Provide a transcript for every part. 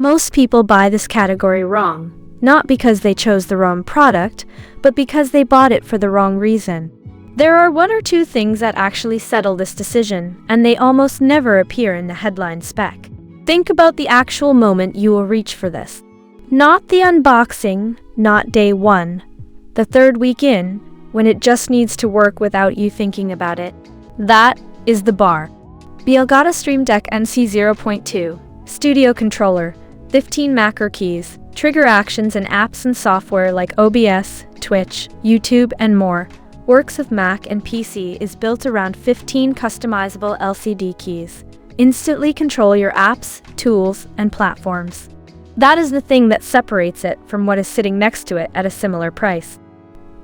Most people buy this category wrong, not because they chose the wrong product, but because they bought it for the wrong reason. There are one or two things that actually settle this decision, and they almost never appear in the headline spec. Think about the actual moment you will reach for this. Not the unboxing, not day one. The third week in, when it just needs to work without you thinking about it. That is the bar. The Elgato Stream Deck MK.2 Studio Controller, 15 macro keys, trigger actions and apps and software like OBS, Twitch, YouTube, and more. Works of Mac and PC is built around 15 customizable LCD keys. Instantly control your apps, tools, and platforms. That is the thing that separates it from what is sitting next to it at a similar price.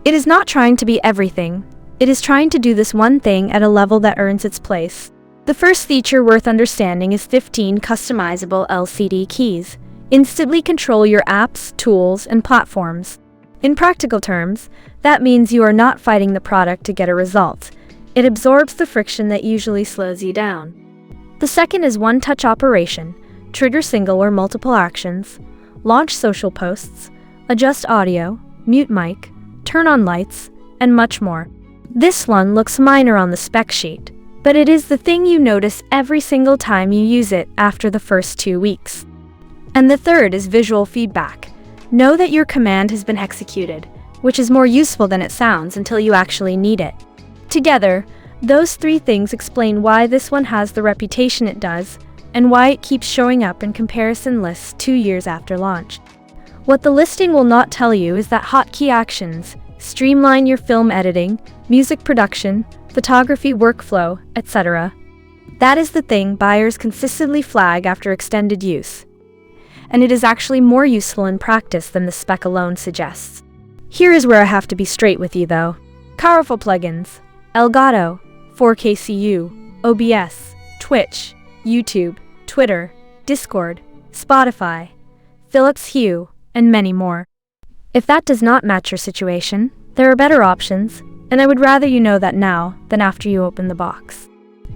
It is not trying to be everything. It is trying to do this one thing at a level that earns its place. The first feature worth understanding is 15 customizable LCD keys. Instantly control your apps, tools, and platforms. In practical terms, that means you are not fighting the product to get a result. It absorbs the friction that usually slows you down. The second is one-touch operation. Trigger single or multiple actions, launch social posts, adjust audio, mute mic, turn on lights, and much more. This one looks minor on the spec sheet, but it is the thing you notice every single time you use it after the first 2 weeks. And the third is visual feedback. Know that your command has been executed, which is more useful than it sounds until you actually need it. Together, those three things explain why this one has the reputation it does, and why it keeps showing up in comparison lists 2 years after launch. What the listing will not tell you is that hotkey actions streamline your film editing, music production, photography workflow, etc. That is the thing buyers consistently flag after extended use. And it is actually more useful in practice than the spec alone suggests. Here is where I have to be straight with you though. Powerful plugins: Elgato, 4KCU, OBS, Twitch, YouTube, Twitter, Discord, Spotify, Philips Hue, and many more. If that does not match your situation, there are better options, and I would rather you know that now than after you open the box.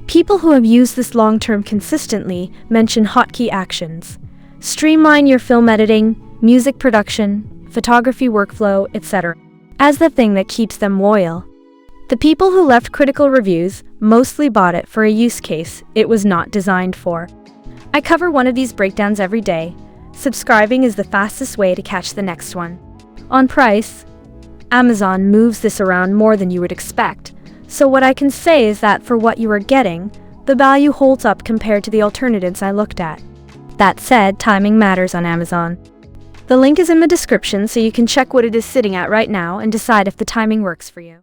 People who have used this long-term consistently mention hotkey actions. Streamline your film editing, music production, photography workflow, etc. as the thing that keeps them loyal. The people who left critical reviews mostly bought it for a use case it was not designed for. I cover one of these breakdowns every day. Subscribing is the fastest way to catch the next one. On price, Amazon moves this around more than you would expect, so what I can say is that for what you are getting, the value holds up compared to the alternatives I looked at. That said, timing matters on Amazon. The link is in the description so you can check what it is sitting at right now and decide if the timing works for you.